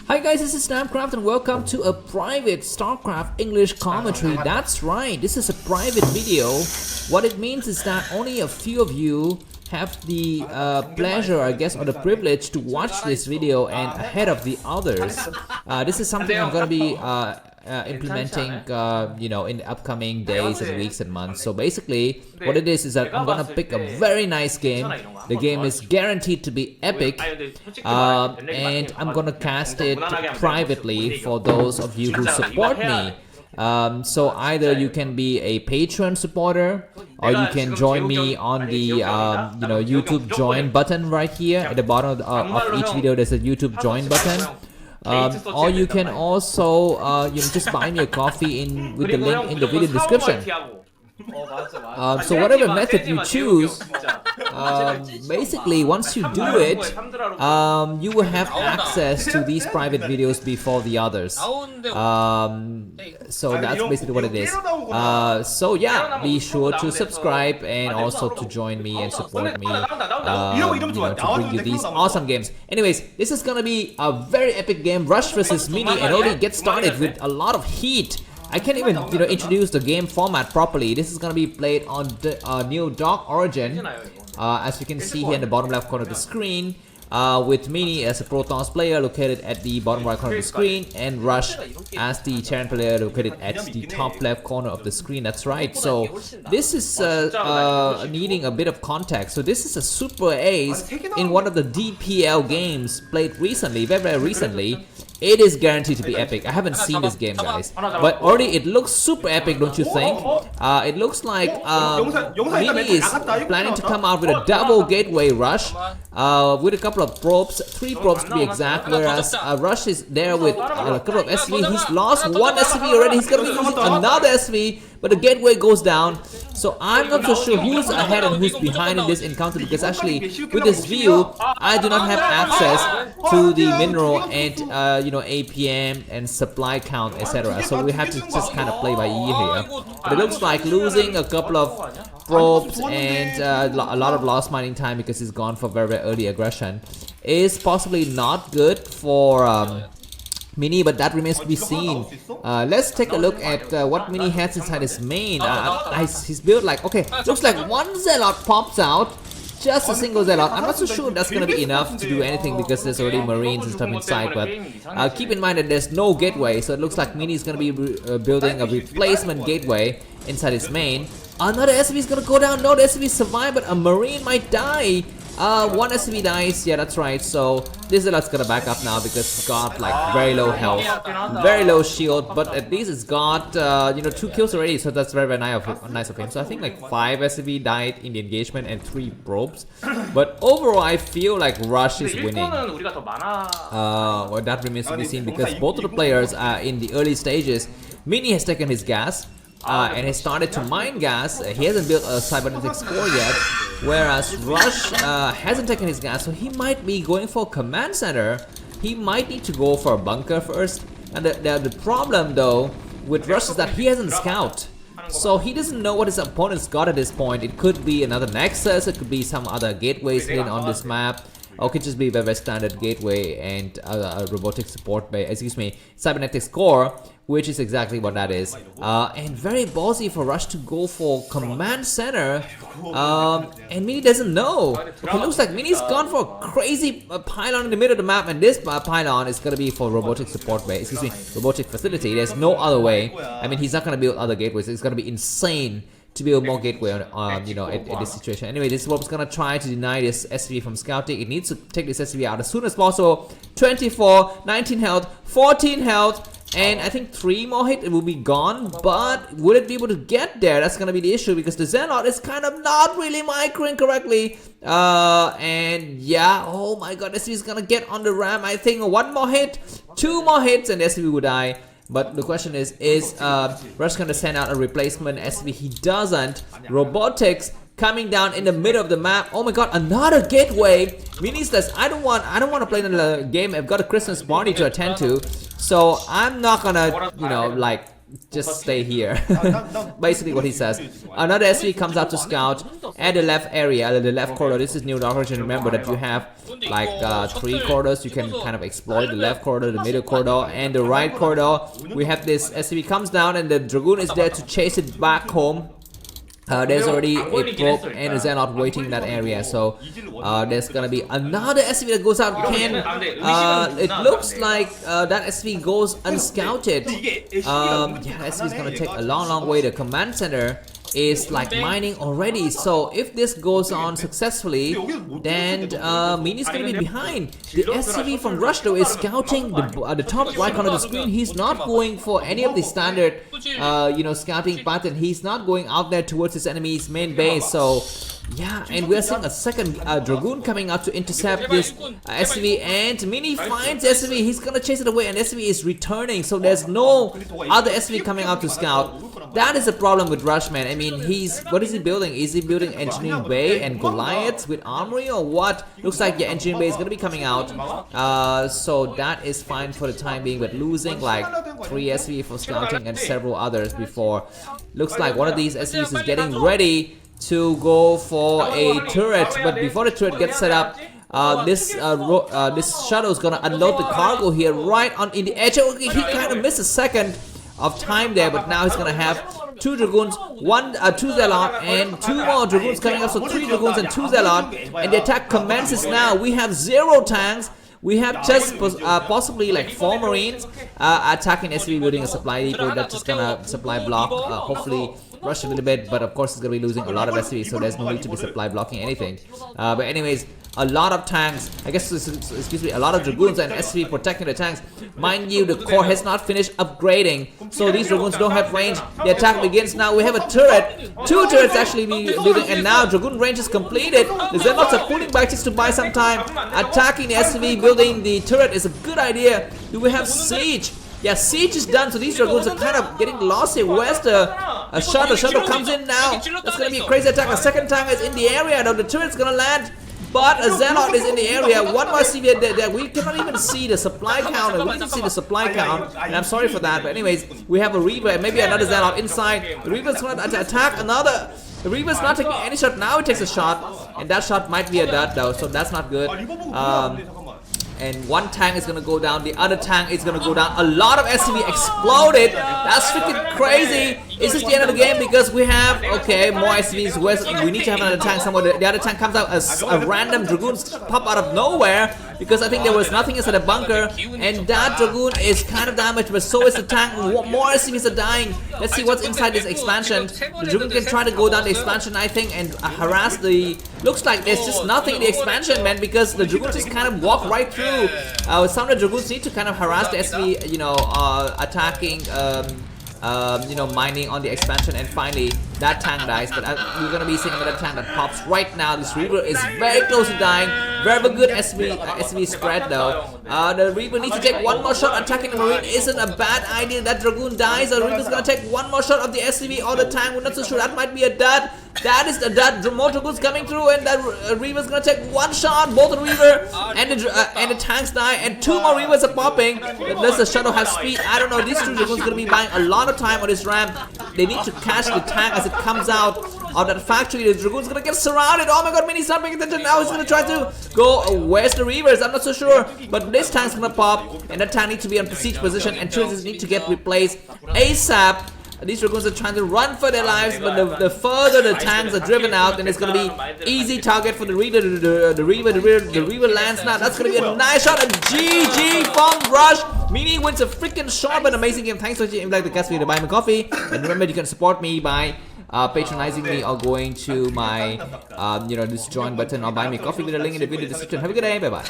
Hi guys, this is Starcraft and welcome to a private Starcraft English commentary. That's right, this is a private video. What it means is that only a few of you have the pleasure, I guess, or the privilege to watch this video and ahead of the others. This is something I'm gonna be implementing, in the upcoming days and weeks and months. So basically, what it is that I'm gonna pick a very nice game. The game is guaranteed to be epic, and I'm gonna cast it privately for those of you who support me. So either you can be a Patreon supporter, or you can join me on the YouTube join button right here at the bottom of each video. There's a YouTube join button. Or you can also just buy me a coffee with the link in the video description. So whatever method you choose, basically once you do it, you will have access to these private videos before the others. So that's basically what it is. So yeah, be sure to subscribe and also to join me and support me to bring you these awesome games. Anyways, this is gonna be a very epic game, Rush versus Mini, and already get started with a lot of heat. I can't even introduce the game format properly. This is gonna be played on the new Dark Origin, as you can see here in the bottom left corner of the screen, with Mini as a Protoss player located at the bottom right corner of the screen, and Rush as the Terran player located at the top left corner of the screen. That's right. So this is needing a bit of context. So this is a super ace in one of the DPL games played recently, very recently. It is guaranteed to be epic. I haven't seen this game, guys, but already it looks super epic, don't you think? It looks like Mini is planning to come out with a double gateway rush with a couple of probes, 3 probes to be exact, whereas Rush is there with a couple of SV. He's lost one SV already. He's going to be using another SV, but the gateway goes down. So I'm not so sure who's ahead and who's behind in this encounter, because actually with this view I do not have access to the mineral and APM and supply count, etc. So we have to just kind of play by ear here. But it looks like losing a couple of probes and a lot of lost mining time because he's gone for very early aggression is possibly not good for Mini, but that remains to be seen. Let's take a look at what Mini has inside his main. He's built like, okay, looks like one Zealot pops out, just a single Zealot. I'm not so sure that's gonna be enough to do anything because there's already Marines and stuff inside, but keep in mind that there's no gateway, so it looks like Mini is gonna be building a replacement gateway inside his main. Another SV is gonna go down. No, the SV survived, but a Marine might die. One SV dies, yeah, that's right. So this Zealot's gonna back up now because it's got like very low health, very low shield, but at least it's got 2 kills already, so that's very nice of him. So I think like 5 SV died in the engagement and 3 probes, but overall I feel like Rush is winning. Well, that remains to be seen because both of the players are in the early stages. Mini has taken his gas and has started to mine gas. He hasn't built a cybernetics core yet, whereas Rush hasn't taken his gas, so he might be going for a command center. He might need to go for a bunker first, and the problem though with Rush is that he hasn't scout, so he doesn't know what his opponent's got at this point. It could be another Nexus, it could be some other gateways hidden on this map, or it could just be a very standard gateway and a robotic support base, cybernetics core, which is exactly what that is. And very ballsy for Rush to go for command center, and Mini doesn't know. Okay, looks like Mini's gone for a crazy pylon in the middle of the map, and this pylon is gonna be for robotic support base, robotic facility. There's no other way. I mean, he's not gonna build other gateways. It's gonna be insane to build more gateway at this situation. Anyway, this Warp's gonna try to deny this SV from scouting. It needs to take this SV out as soon as possible. 24, 19 health, 14 health, and I think 3 more hit, it will be gone. But will it be able to get there? That's gonna be the issue because the Zealot is kind of not really microing correctly. And yeah, oh my god, SV is gonna get on the ram. I think 1 more hit, 2 more hits, and SV will die. But the question is Rush gonna send out a replacement SV? He doesn't. Robotics coming down in the middle of the map. Oh my god, another gateway. Mini says, I don't want to play another game. I've got a Christmas party to attend to, so I'm not gonna like just stay here. Basically what he says. Another SV comes out to scout at the left area, the left corridor. This is new doctrine. Remember that you have like 3 corridors. You can kind of exploit the left corridor, the middle corridor, and the right corridor. We have this SV comes down, and the Dragoon is there to chase it back home. There's already a probe and a Zealot waiting in that area, so there's gonna be another SV that goes out. It looks like that SV goes unscouted. Yeah, SV is gonna take a long way. The command center is like mining already, so if this goes on successfully, then Mini's gonna be behind. The SCV from Rush though is scouting the top right corner of the screen. He's not going for any of the standard scouting pattern. He's not going out there towards his enemy's main base. So yeah, and we're seeing a second Dragoon coming out to intercept this SCV, and Mini finds SCV. He's gonna chase it away, and SCV is returning, so there's no other SCV coming out to scout. That is a problem with Rush, man. I mean, what is he building? Is he building Engineering Bay and Goliaths with armory or what? Looks like, yeah, Engineering Bay is gonna be coming out. So that is fine for the time being, but losing like 3 SCV for scouting and several others before. Looks like one of these SCVs is getting ready to go for a turret, but before the turret gets set up, this shuttle is gonna unload the cargo here right on in the edge. Okay, he kind of missed a second of time there, but now he's gonna have 2 Dragoons, 2 Zealot, and 2 more Dragoons coming up, so 3 Dragoons and 2 Zealot, and the attack commences now. We have 0 tanks. We have just possibly like 4 Marines attacking SCV, building a supply depot that's just gonna supply block, hopefully rush a little bit, but of course it's gonna be losing a lot of SCV, so there's no need to be supply blocking anything. But anyways, a lot of tanks, I guess, excuse me, a lot of Dragoons and SCV protecting the tanks. Mind you, the core has not finished upgrading, so these Dragoons don't have range. The attack begins now. We have a turret, 2 turrets actually building, and now Dragoon range is completed. The Zealots are pulling back just to buy some time. Attacking the SCV, building the turret is a good idea. Do we have Siege? Yeah, Siege is done, so these Dragoons are kind of getting lost here. Where's the shuttle? Shuttle comes in now. That's gonna be a crazy attack. A second tank is in the area, though the turret's gonna land. But a Zealot is in the area. One more CV there. We cannot even see the supply count. We can see the supply count, and I'm sorry for that. But anyways, we have a Reaver and maybe another Zealot inside. The Reaver's going to attack another. The Reaver's not taking any shot. Now he takes a shot, and that shot might be a dud though, so that's not good. And one tank is gonna go down, the other tank is gonna go down. A lot of SCV exploded. That's freaking crazy. Is this the end of the game? Because we have, okay, more SCVs. We need to have another tank somewhere. The other tank comes out as a random Dragoon pop out of nowhere, because I think there was nothing inside the bunker, and that Dragoon is kind of damaged, but so is the tank. More SCVs are dying. Let's see what's inside this expansion. The Dragoon can try to go down the expansion, I think, and harass the... Looks like there's just nothing in the expansion, man, because the Dragoons just kind of walk right through. Some of the Dragoons need to kind of harass the SV, attacking, mining on the expansion, and finally that tank dies. But we're gonna be seeing another tank that pops right now. This Reaver is very close to dying. Very good SV spread though. The Reaver needs to take one more shot. Attacking the Marine isn't a bad idea. That Dragoon dies. The Reaver's gonna take one more shot of the SCV or the tank. We're not so sure. That might be a dud. That is a dud. More Dragoons coming through, and that Reaver's gonna take one shot. Both the Reaver and the tanks die, and 2 more Reavers are popping. Does the shuttle have speed? I don't know. These 2 Dragoons gonna be buying a lot of time on this ramp. They need to catch the tank as it comes out of that factory. The Dragoon's gonna get surrounded. Oh my god, Mini's not paying attention now. He's gonna try to go. Where's the Reavers? I'm not so sure. But this tank's gonna pop, and that tank needs to be in siege position, and choices need to get replaced ASAP. These Dragoons are trying to run for their lives, but the further the tanks are driven out, then it's gonna be easy target for the Reaver. The Reaver lands now. That's gonna be a nice shot, and GG from Rush. Mini wins a freaking short but amazing game. Thanks for watching. If you like the cast video, buy me coffee, and remember you can support me by patronizing me or going to my this join button or buy me coffee with a link in the video description. Have a good day. Bye bye.